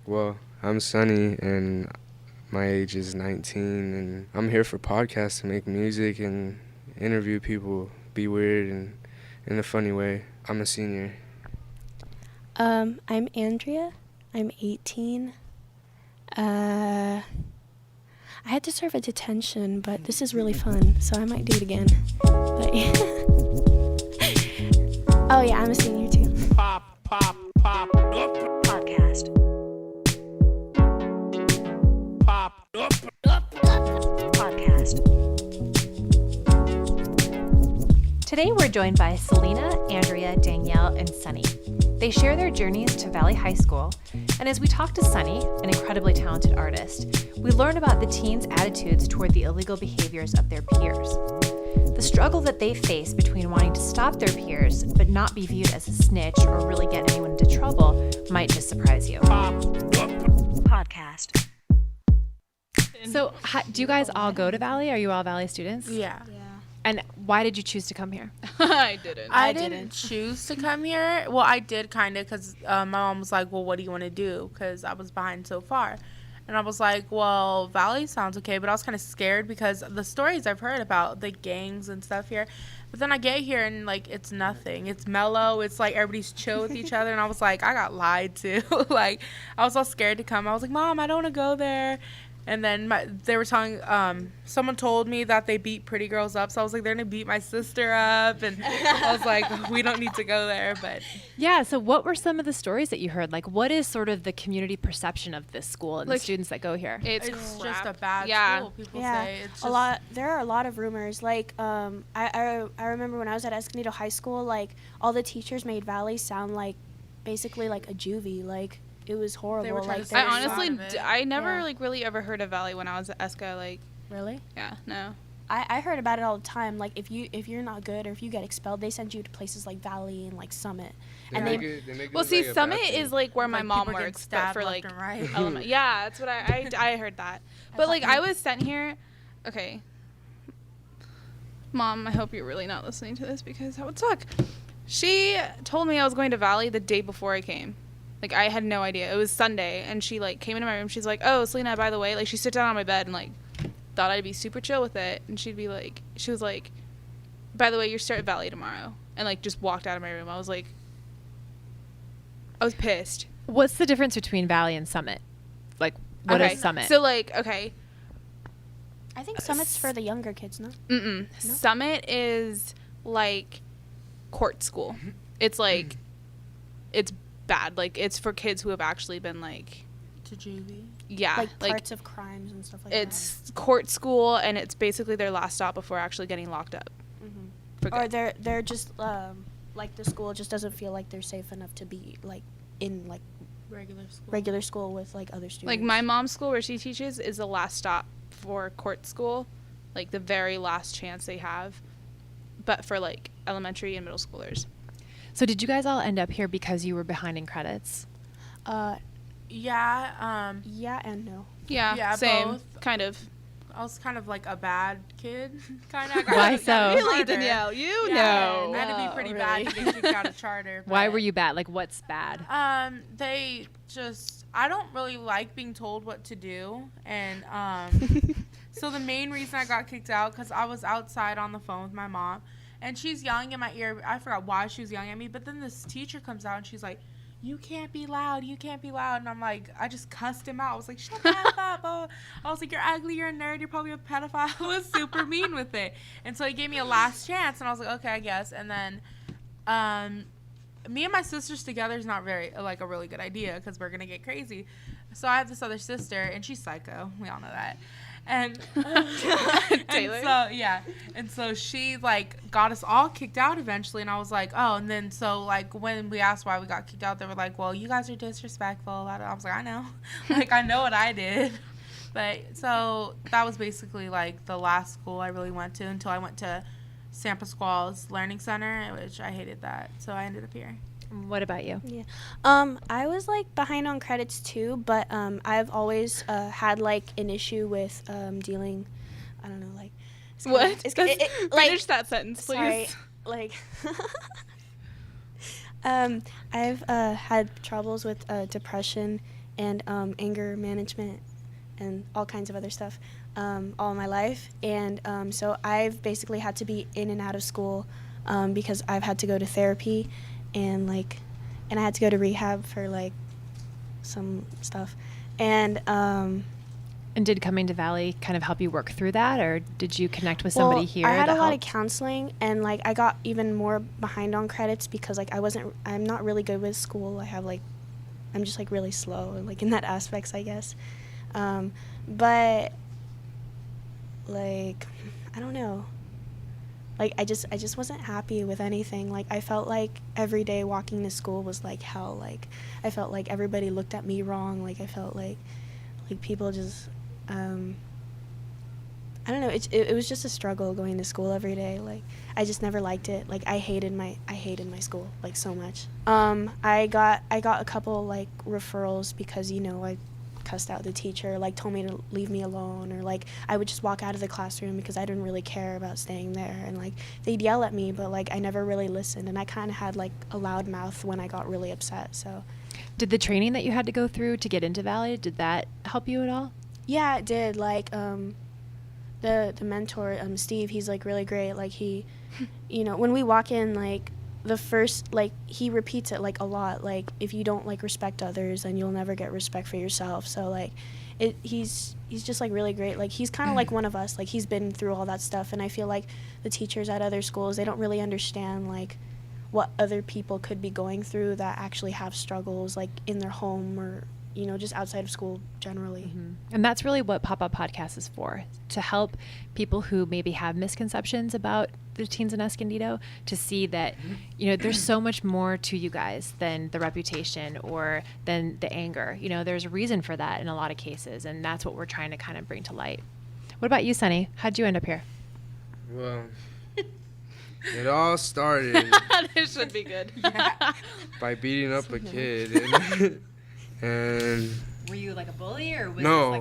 Well, I'm Sunny, and my age is 19, and I'm here for podcasts to make music and interview people, be weird and in a funny way. I'm a senior. I'm Andrea. I'm 18. I had to serve a detention, but this is really fun, so I might do it again. But oh yeah, I'm a senior too. PopUp Podcast. PopUp Podcast. Today we're joined by Selena, Andrea, Danielle, and Sunny. They share their journeys to Valley High School, and as we talk to Sunny, an incredibly talented artist, we learn about the teens' attitudes toward the illegal behaviors of their peers. The struggle that they face between wanting to stop their peers but not be viewed as a snitch or really get anyone into trouble might just surprise you. Podcast. So, do you guys all go to Valley? Are you all Valley students? Yeah. And why did you choose to come here? I didn't choose to come here. Well, I did kind of because my mom was like, well, what do you want to do? Because I was behind so far. And I was like, well, Valley sounds okay. But I was kind of scared because the stories I've heard about the gangs and stuff here. But then I get here and, like, it's nothing. It's mellow. It's like everybody's chill with each other. And I was like, I got lied to. Like, I was all scared to come. I was like, Mom, I don't want to go there. And then they were telling, someone told me that they beat pretty girls up. So I was like, they're going to beat my sister up. And I was like, we don't need to go there. But Yeah, so what were some of the stories that you heard? Like, what is sort of the community perception of this school and the students that go here? it's just a bad school, people say. It's just a lot. There are a lot of rumors. Like, I remember when I was at Escondido High School, like, all the teachers made Valley sound like basically like a juvie. Like, it was horrible. They were trying Like, to they I There's a honestly, lot of it. I never Yeah. like really ever heard of Valley when I was at ESCA. Like, really? yeah, no. I heard about it all the time. Like, if you're not good or if you get expelled, they send you to places like Valley and like Summit. And make they it Well, look see, like a Summit bad thing. is like where my Like, mom people are getting works, but stabbed for left like and right. element. Yeah, that's what I heard that. But like I was sent here. Okay, Mom, I hope you're really not listening to this because that would suck. She told me I was going to Valley the day before I came. Like, I had no idea. It was Sunday, and she, like, came into my room. She's like, oh, Selena, by the way. Like, she sit down on my bed and, like, thought I'd be super chill with it. And she was like, by the way, you're starting Valley tomorrow. And, like, just walked out of my room. I was like, I was pissed. What's the difference between Valley and Summit? Like, what Okay, is Summit? So, like, okay. I think Summit's for the younger kids, no? Mm-mm. Summit is, like, court school. It's, like, it's bad. Like, it's for kids who have actually been, like, to juvie. yeah. Like parts of crimes and stuff like It's court school, and it's basically their last stop before actually getting locked up. that. For Or good. they're just like the school just doesn't feel like they're safe enough to be like in like regular school with like other students. Like, my mom's school where she teaches is the last stop for court school, like the very last chance they have, but for like elementary and middle schoolers. So did you guys all end up here because you were behind in credits? Yeah, Yeah and no. Yeah, same, both. kind of. I was kind of like a bad kid, kind of. Why so? Really, Danielle, you Yeah, know. I had to be pretty bad to get kicked out of charter. Why but, were you bad? Like, what's bad? They just, I don't really like being told what to do, and so the main reason I got kicked out because I was outside on the phone with my mom, and she's yelling in my ear. I forgot why she was yelling at me, but then this teacher comes out and she's like, you can't be loud, and I'm like, I just cussed him out. I was like, shut the F up. Oh. I was like, you're ugly, you're a nerd, you're probably a pedophile. I was super mean with it. And so he gave me a last chance, and I was like, okay, I guess. And then me and my sisters together is not very, like, a really good idea because we're going to get crazy. So I have this other sister, and she's psycho. We all know that. And, Taylor. and so, yeah. And so she, like, got us all kicked out eventually. And I was like, oh. And then so, like, when we asked why we got kicked out, they were like, well, you guys are disrespectful. I was like, I know. Like, I know what I did. But so that was basically, like, the last school I really went to until I went to San Pasquale's Learning Center, which I hated that. So I ended up here. What about you? Yeah. I was like behind on credits too, but I've always had like an issue with dealing. I don't know, like. What? Like, Finish that sentence, please. sorry, like. I've had troubles with depression and anger management and all kinds of other stuff all my life. And so I've basically had to be in and out of school because I've had to go to therapy and I had to go to rehab for like some stuff. And did coming to Valley kind of help you work through that, or did you connect with somebody here? I had that a lot of helped? counseling, and like I got even more behind on credits because like I'm not really good with school. I'm just like really slow like in that aspects, I guess. But like I don't know. Like I just wasn't happy with anything. Like I felt like every day walking to school was like hell. Like I felt like everybody looked at me wrong. Like I felt like people just I don't know. It was just a struggle going to school every day. Like I just never liked it. Like I hated my school like so much. I got a couple like referrals because I cussed out the teacher, like told me to leave me alone, or like I would just walk out of the classroom because I didn't really care about staying there, and like they'd yell at me, but like I never really listened, and I kind of had like a loud mouth when I got really upset. So Did the training that you had to go through to get into Valley, did that help you at all? yeah, it did. Like the mentor, Steve, he's like really great. Like he when we walk in, like the first, like he repeats it like a lot, like if you don't like respect others, then you'll never get respect for yourself. So like he's just like really great. Like he's kind of like one of us. Like he's been through all that stuff, and I feel like the teachers at other schools, they don't really understand like what other people could be going through that actually have struggles like in their home or just outside of school generally. And that's really what PopUp Podcast is for, to help people who maybe have misconceptions about the teens in Escondido to see that, there's so much more to you guys than the reputation or than the anger. There's a reason for that in a lot of cases, and that's what we're trying to kind of bring to light. What about you, Sunny? How'd you end up here? Well, it all started This should be good. by beating up a kid. And Were you like a bully, or was no.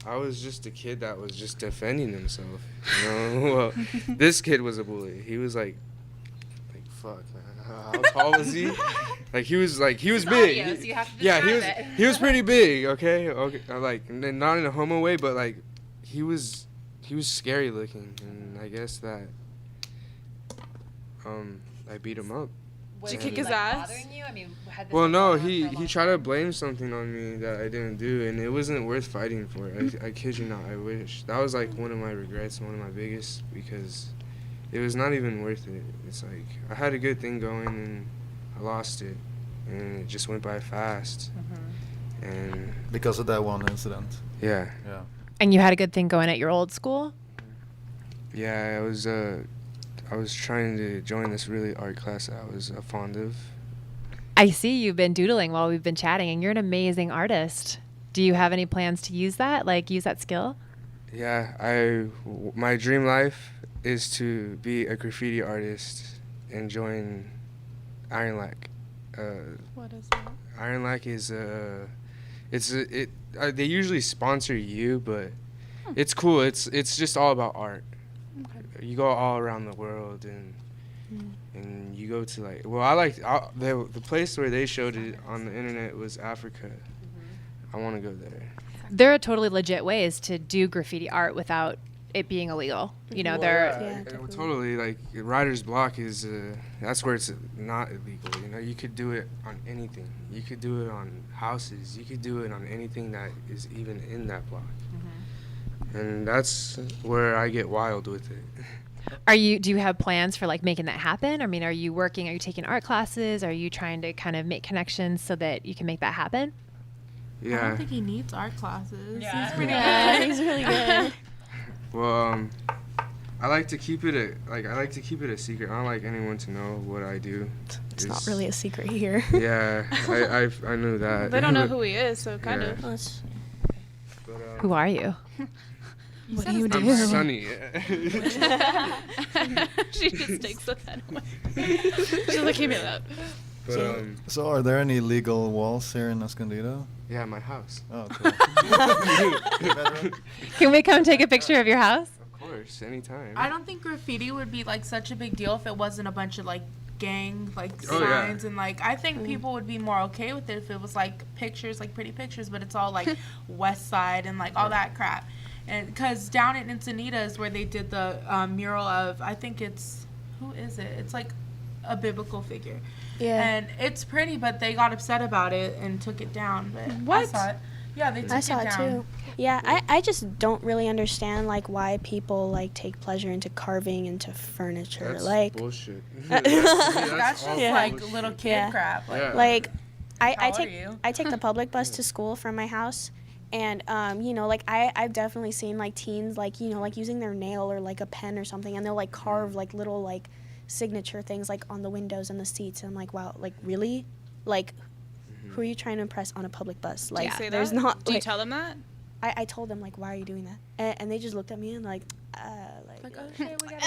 I was just a kid that was just defending himself. Well, this kid was a bully. He was like fuck, man. How tall was he? He was big. Audio, so you have to describe He was pretty big. Okay. Like not in a homo way, but like he was scary looking, and I guess that I beat him up. Did you kick his ass? Bothering you? I mean, had this Well, been no, going on he for a long tried to time? blame something on me that I didn't do, and it wasn't worth fighting for. I kid you not, I wish. That was like one of my regrets, one of my biggest, because it was not even worth it. It's like I had a good thing going and I lost it, and it just went by fast. And Because of that one incident. yeah, And you had a good thing going at your old school? I was trying to join this really art class that I was fond of. I see you've been doodling while we've been chatting, and you're an amazing artist. Do you have any plans to use that, skill? Yeah, my dream life is to be a graffiti artist and join Iron Lac. What is that? Iron Lac is they usually sponsor you, but it's cool. It's just all about art. You go all around the world and you go to the place where they showed it on the internet was Africa. I want to go there. There are totally legit ways to do graffiti art without it being illegal. Yeah, Well, totally. Like writer's block is that's where it's not illegal. You could do it on anything. You could do it on houses. You could do it on anything that is even in that block. And that's where I get wild with it. Do you have plans for making that happen? I mean, are you taking art classes? Are you trying to kind of make connections so that you can make that happen? I Yeah. don't think he needs art classes. Yeah. He's pretty Yeah, good. he's really good. Well, I like to keep it a secret. I don't like anyone to know what I do. It's not really a secret here. Yeah, I knew that. They don't know who he is, so kind Yeah. of. Well, it's- But, Who are you? What do you do? I'm Sunny. She just takes the pen away. She's like, give me that. But So are there any legal walls here in Escondido? yeah, my house. Oh, cool. Can we come take a picture of your house? Of course, anytime. I don't think graffiti would be such a big deal if it wasn't a bunch of gang like Oh, yeah. signs and like I think people would be more okay with it if it was like pictures, like pretty pictures, but it's all like West Side and like all that crap. And because down in Encinitas is where they did the mural of, I think it's, who is it? It's like a biblical figure. Yeah. And it's pretty, but they got upset about it and took it down. But What? I saw it. Yeah, they took I saw it it down. too. Yeah, I just don't really understand like why people like take pleasure into carving into furniture. That's like bullshit. That's just all Yeah. like bullshit. little kid Yeah. crap. Like, Yeah. like How I old take are you? I take the public bus to school from my house, and you know, like I've definitely seen like teens like, you know, like using their nail or like a pen or something, and they'll like carve like little like signature things like on the windows and the seats, and I'm like, wow, like really, like who are you trying to impress on a public bus? Like Do you say there's that? not. Do you Like, tell them that? I told them like, why are you doing that? And they just looked at me and like oh shit, we gotta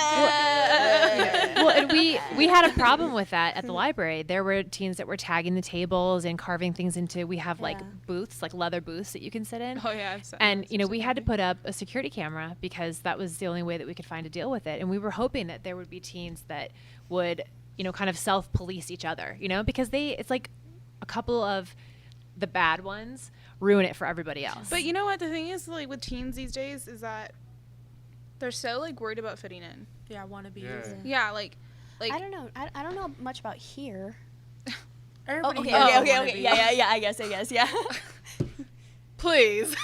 Well, and we had a problem with that at the library. There were teens that were tagging the tables and carving things into. We have like Yeah. booths, like leather booths that you can sit in. Oh yeah, I've said And you know, we had to put up a security camera because that was the only way that we could find to deal with it. And we were hoping that there would be teens that would, you know, kind of self-police each other, you know, because it's like a couple of the bad ones ruin it for everybody else. But you know what the thing is, like with teens these days, is that they're so like worried about fitting in. Yeah, wannabes. Yeah. Yeah, like I don't know. I don't know much about here. Everybody okay, knows okay, a okay, wannabe. okay. Yeah. I guess, yeah. please,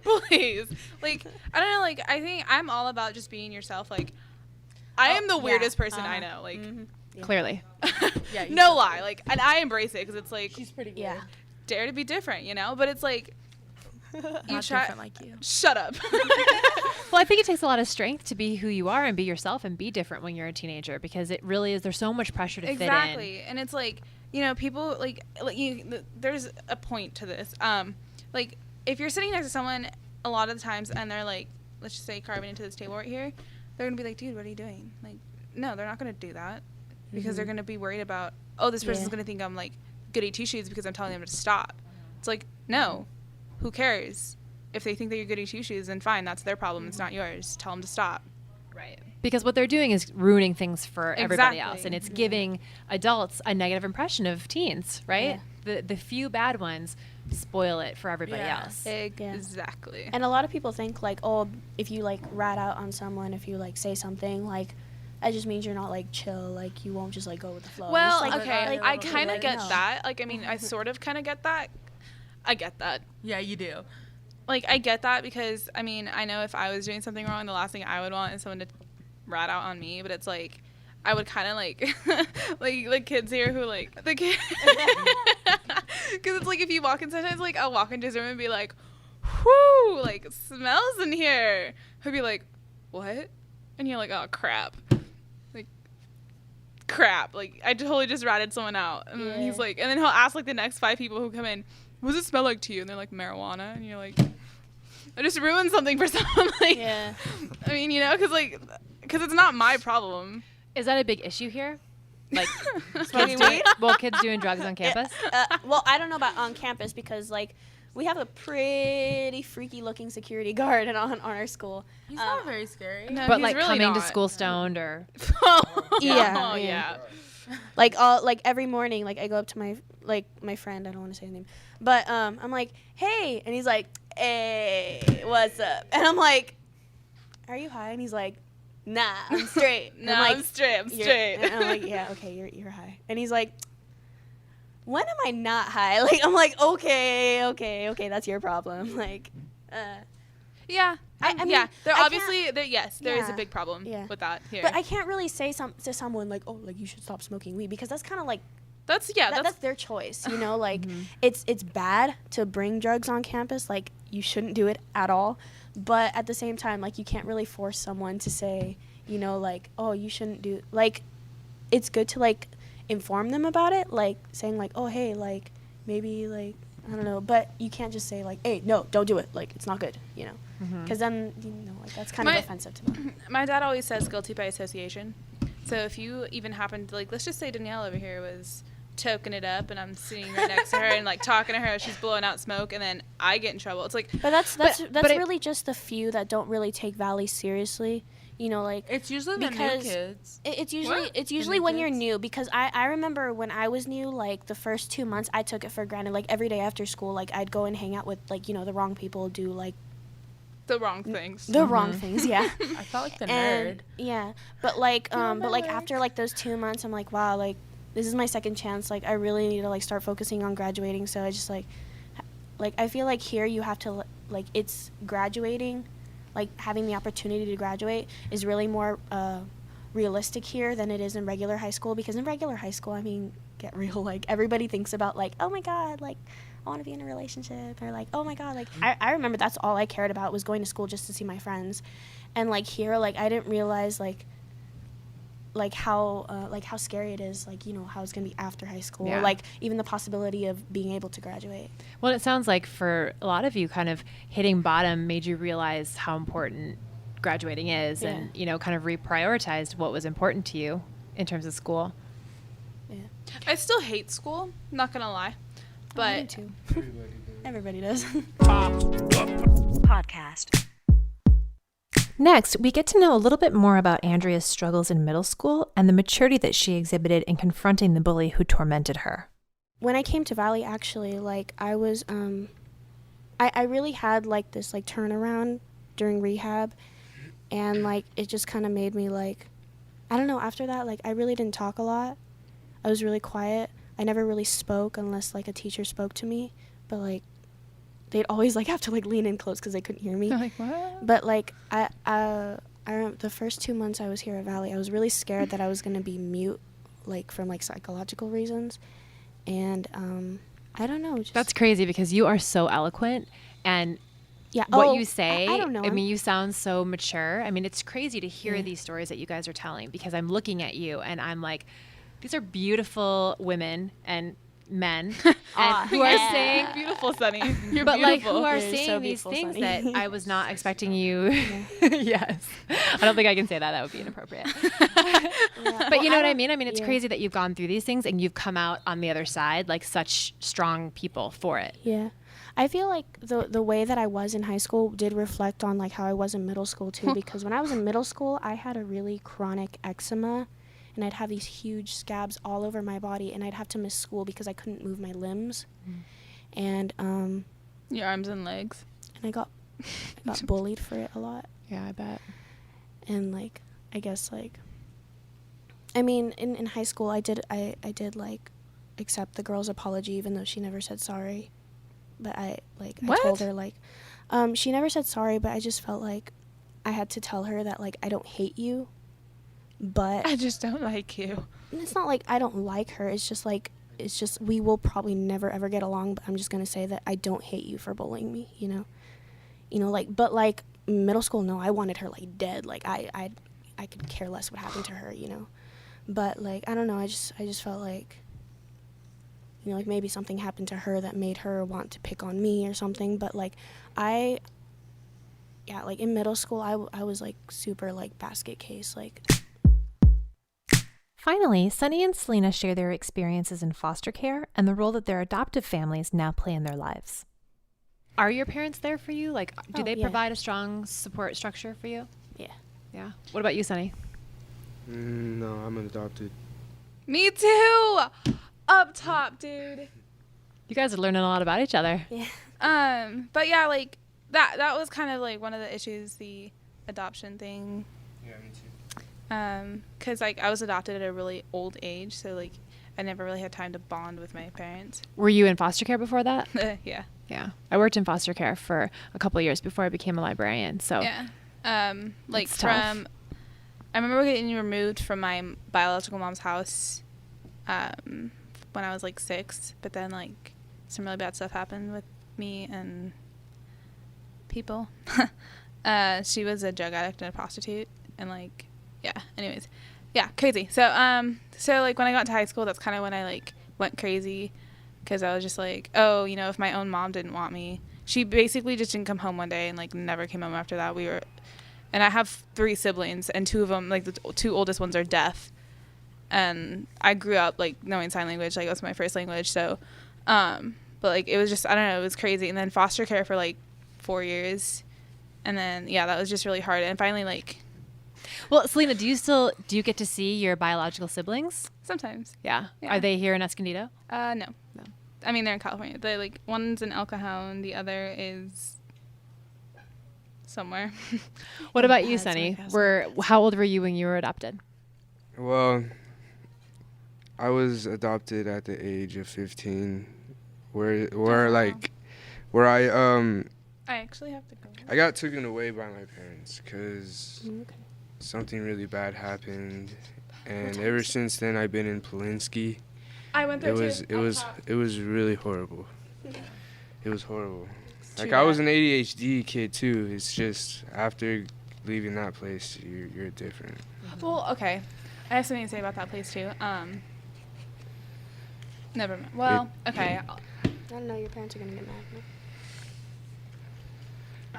please. Like I don't know. Like I think I'm all about just being yourself. Like I am the yeah. weirdest person I know. Like clearly. Yeah, you no should lie. be. Like and I embrace it because it's like She's pretty good. Yeah. dare to be different, you know. But it's like you Not try. different like you. Shut up. Well, I think it takes a lot of strength to be who you are and be yourself and be different when you're a teenager because it really is. There's so much pressure to fit in. Exactly, and it's like you know people there's a point to this. Like if you're sitting next to someone a lot of the times and they're like, let's just say carving into this table right here, they're gonna be like, dude, what are you doing? Like, no, they're not gonna do that because they're gonna be worried about, oh, this person's gonna think I'm like goody two shoes because I'm telling them to stop. It's like, no, who cares? If they think that you're goody two shoes, then fine, that's their problem. It's not yours. Tell them to stop. Right. Because what they're doing is ruining things for everybody else, Exactly. and it's giving adults a negative impression of teens, right? The few bad ones spoil it for everybody Yeah. else. Exactly. And a lot of people think like, oh, if you like rat out on someone, if you like say something, like that just means you're not like chill, like you won't just like go with the flow. Well, It's, like, okay, like, I okay, kind of like, get no. that. Like, I mean, I sort of kind of get that. I get that. Yeah, you do. Like, I get that because, I mean, I know if I was doing something wrong, the last thing I would want is someone to rat out on me. But it's like, I would kind of like, like kids here who like the kid, because it's like if you walk in sometimes, like I'll walk into his room and be like, whoo, like it smells in here. He'll be like, what? And you're like, oh crap. Crap, like I totally just ratted someone out, and then he's like, and then he'll ask like the next 5 people who come in, what does it smell like to you? And they're like, marijuana, and you're like, I just ruined something for someone. Like, Yeah. I mean, you know, because it's not my problem. Is that a big issue here? Like Smoking kids weed? kids doing drugs on campus? Well, I don't know about on campus because like we have a pretty freaky looking security guard on our school. He's not very scary. No, But he's like really coming to not. school stoned or Yeah, Oh, yeah. Like every morning, like I go up to my friend, I don't want to say his name, but I'm like, hey, and he's like, hey, what's up? And I'm like, are you high? And he's like, nah, I'm straight. And No, I'm like, I'm straight. I'm "You're-" straight. And I'm like, yeah, okay, you're high. And he's like, when am I not high? Like I'm like, okay, that's your problem. Like, Yeah. I mean, yeah. There I obviously, there is a Yeah. big problem Yeah. with that here. but I can't really say to someone like, oh, like you should stop smoking weed because that's kind of like that's that's their choice, you know. Like it's bad to bring drugs on campus. Like you shouldn't do it at all. But at the same time, like you can't really force someone to say, you know, like, oh, you shouldn't do. Like, it's good to like inform them about it, like saying like, oh, hey, like maybe like I don't know, but you can't just say like, hey, no, don't do it. Like it's not good, you know, because then you know like that's kind of offensive to them. My dad always says guilty by association. So if you even happen to like, let's just say Danielle over here was toking it up and I'm sitting right next to her and like talking to her as she's blowing out smoke and then I get in trouble. It's like, But that's but it- really just the few that don't really take Valley seriously. You know, like It's usually the new because kids. it's usually What? it's usually new when you're kids? new, because I remember when I was new, like the first 2 months I took it for granted. Like every day after school, like I'd go and hang out with like, you know, the wrong people, do like The wrong things. the wrong things, yeah. I felt like the And nerd. yeah, but like after like those 2 months, I'm like, wow, like this is my second chance. Like I really need to like start focusing on graduating. So I just like I feel like here you have to like, it's graduating, like having the opportunity to graduate is really more realistic here than it is in regular high school, because in regular high school, I mean, get real, like everybody thinks about like, oh my god, like I want to be in a relationship, or like, oh my god, like I remember that's all I cared about was going to school just to see my friends. And like here, like I didn't realize like how scary it is, like, you know, how it's gonna be after high school, Yeah. like even the possibility of being able to graduate. Well, it sounds like for a lot of you, kind of hitting bottom made you realize how important graduating is, and, you know, kind of reprioritized what was important to you in terms of school. I still hate school, not gonna lie. I do But too. Everybody does. Podcast. Next, we get to know a little bit more about Andrea's struggles in middle school and the maturity that she exhibited in confronting the bully who tormented her. When I came to Valley, actually, like I was I really had like this like turnaround during rehab, and like it just kind of made me like, I don't know, after that, like I really didn't talk a lot. I was really quiet. I never really spoke unless like a teacher spoke to me, but like they'd always like have to like lean in close because they couldn't hear me. like, what? But like I remember the first 2 months I was here at Valley, I was really scared that I was gonna be mute, like from like psychological reasons, and I don't know. Just, That's crazy because you are so eloquent, and yeah. what you say, I don't know. I mean, you sound so mature. I mean, it's crazy to hear Yeah. these stories that you guys are telling, because I'm looking at you and I'm like, these are beautiful women and men and who are saying Beautiful, Sunny. You're but like beautiful. who are You're saying so these beautiful, things Sunny. that I was not expecting you. Yes, I don't think I can say that. That would be inappropriate. But you know what I mean? I mean, it's yeah. crazy that you've gone through these things and you've come out on the other side like such strong people for it. Yeah. I feel like the way that I was in high school did reflect on like how I was in middle school too, because when I was in middle school, I had a really chronic eczema, and I'd have these huge scabs all over my body, and I'd have to miss school because I couldn't move my limbs. And Your arms and legs. I got bullied for it a lot. Yeah, I bet. And like I guess like I mean in high school I did like accept the girl's apology even though she never said sorry. But I What? told her like she never said sorry, but I just felt like I had to tell her that like I don't hate you, but I just don't like you. it's not like I don't like her. It's just we will probably never ever get along, but I'm just going to say that I don't hate you for bullying me, you know. You know, like, but like middle school, no, I wanted her like dead. Like I could care less what happened to her, you know. But like I don't know, I just felt like, you know, like maybe something happened to her that made her want to pick on me or something. But like like in middle school, I was like super like basket case, like. Finally, Sunny and Selena share their experiences in foster care and the role that their adoptive families now play in their lives. Are your parents there for you? Like, do Oh, they yeah. provide a strong support structure for you? Yeah. Yeah. What about you, Sunny? No, I'm adopted. Me too. Up top, dude. You guys are learning a lot about each other. Yeah. But yeah, like that was kind of like one of the issues, the adoption thing. Yeah, me too. 'Cause like I was adopted at a really old age, so like I never really had time to bond with my parents. Were you in foster care before that? Yeah. Yeah. I worked in foster care for a couple of years before I became a librarian. So Yeah. Like It's tough. I remember getting removed from my biological mom's house when I was like 6, but then like some really bad stuff happened with me and people. She was a drug addict and a prostitute, and like anyways, crazy. So like when I got to high school, that's kind of when I like went crazy, because I was just like, oh, you know, if my own mom didn't want me, she basically just didn't come home one day and like never came home after that. And I have 3 siblings, and 2 of them, like the 2 oldest ones, are deaf. And I grew up like knowing sign language, like it was my first language. So, but like it was just, I don't know, it was crazy. And then foster care for like 4 years, and then that was just really hard. And finally, like Well, Selena, do you get to see your biological siblings? Sometimes. Yeah. Yeah. Are they here in Escondido? No. I mean, they're in California. They like one's in El Cajon, the other is somewhere. What about you, That's Sunny? sarcasm. How old were you when you were adopted? Well, I was adopted at the age of 15, where I I actually have to go. I got taken away by my parents because Okay. something really bad happened, and ever since then I've been in Polinsky. I went there It was really horrible. It was horrible. too Like I was bad. an ADHD kid too. It's just after leaving that place, you're different. Well, okay. I have something to say about that place too. Never mind. Well, okay. I don't know. Your parents are gonna get mad. No?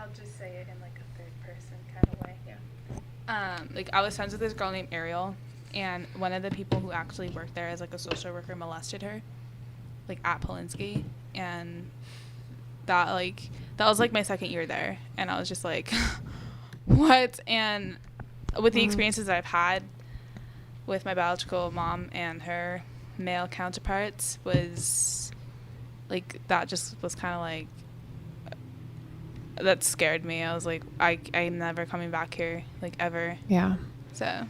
I'll just say it in like a third person kind of way. Yeah. Like I was friends with this girl named Ariel, and one of the people who actually worked there as like a social worker molested her, like at Polinsky, and that was like my second year there, and I was just like, what? And with the experiences I've had with my biological mom and her male counterparts was like that just was kind of like that scared me. I was like, I'm never coming back here, like ever. Yeah. So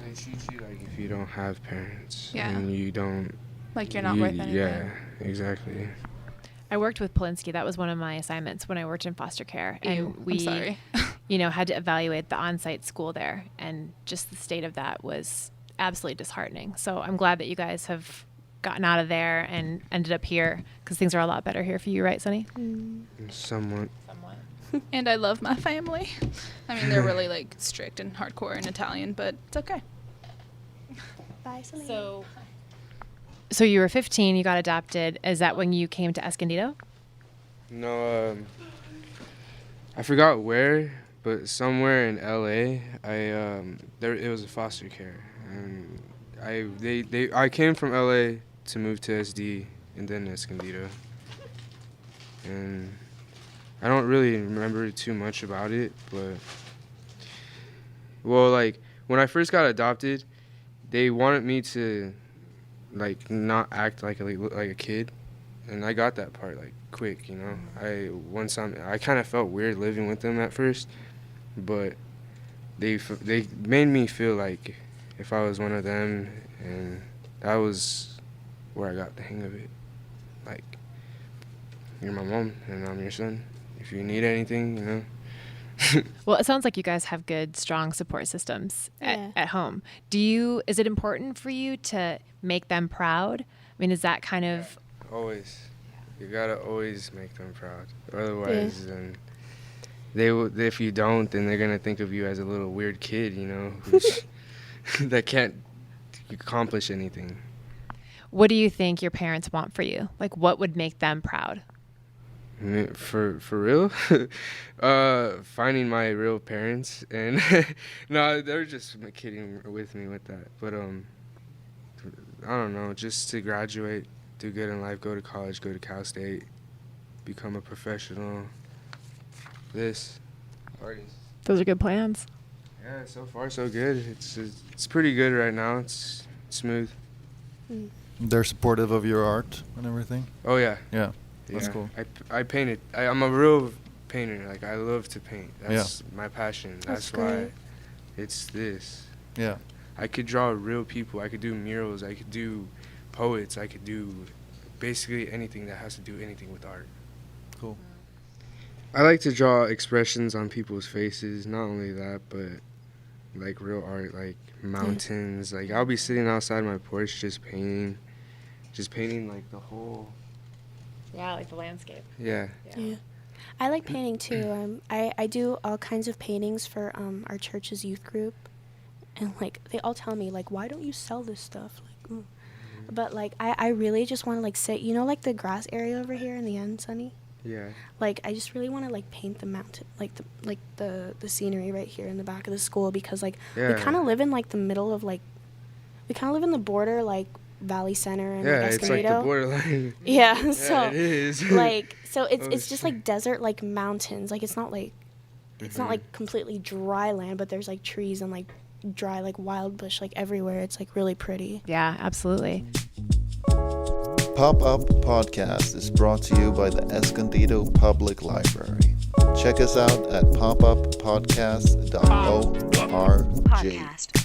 They treat you like if you don't have parents, Yeah. and you don't. like you're not worth anything. Yeah, exactly. I worked with Polinsky. That was one of my assignments when I worked in foster care. And Ew, we, I'm sorry. had to evaluate the on-site school there. And just the state of that was absolutely disheartening. So I'm glad that you guys have gotten out of there and ended up here because things are a lot better here for you, right, Sunny? Somewhat. And I love my family. I mean, they're really like strict and hardcore and Italian, but it's okay. Bye, Selena. So you were 15, you got adopted. Is that when you came to Escondido? No, I forgot where, but somewhere in LA, it was a foster care, and I came from LA to move to SD and then Escondido, and I don't really remember too much about it, but like when I first got adopted, they wanted me to like not act like a kid, and I got that part like quick, you know. I kind of felt weird living with them at first, but they made me feel like if I was one of them, and that was where I got the hang of it. Like, you're my mom and I'm your son. If you need anything, you know. Well, it sounds like you guys have good, strong support systems Yeah. at home. Is it important for you to make them proud? I mean, is that kind of... Always. You gotta always make them proud. Otherwise, then if you don't, then they're gonna think of you as a little weird kid, you know, who's that can't accomplish anything. What do you think your parents want for you? Like, what would make them proud? For real, finding my real parents, and no, they're just kidding with me with that. But I don't know, just to graduate, do good in life, go to college, go to Cal State, become a professional. This artist. Those are good plans. Yeah, so far so good. It's pretty good right now. It's smooth. They're supportive of your art and everything. Oh yeah. Yeah, that's Yeah. cool. I painted. I'm a real painter. Like I love to paint. That's my passion. That's why great. it's this. Yeah. I could draw real people. I could do murals. I could do poets. I could do basically anything that has to do anything with art. Cool. I like to draw expressions on people's faces. Not only that, but like real art, like mountains. Like I'll be sitting outside my porch just painting like the whole. Yeah, like the landscape. Yeah. Yeah. I like painting too. I do all kinds of paintings for our church's youth group, and like they all tell me like, why don't you sell this stuff? Like, but like I really just want to like sit, you know, like the grass area over here in the end, Sunny. Yeah. Like I just really want to like paint the mountain, like the scenery right here in the back of the school, because like Yeah. we kind of live in like the middle of like, we kind of live in the border like Valley Center and Yeah, like it's like the Escondido. borderline. Yeah, Yeah, so it is. like so it's Oh, it's just shit. like desert, like mountains, like it's not like it's not like completely dry land, but there's like trees and like dry like wild bush like everywhere. It's like really pretty. Yeah, absolutely. PopUp Podcast is brought to you by the Escondido Public Library. Check us out at popuppodcast.org. Podcast.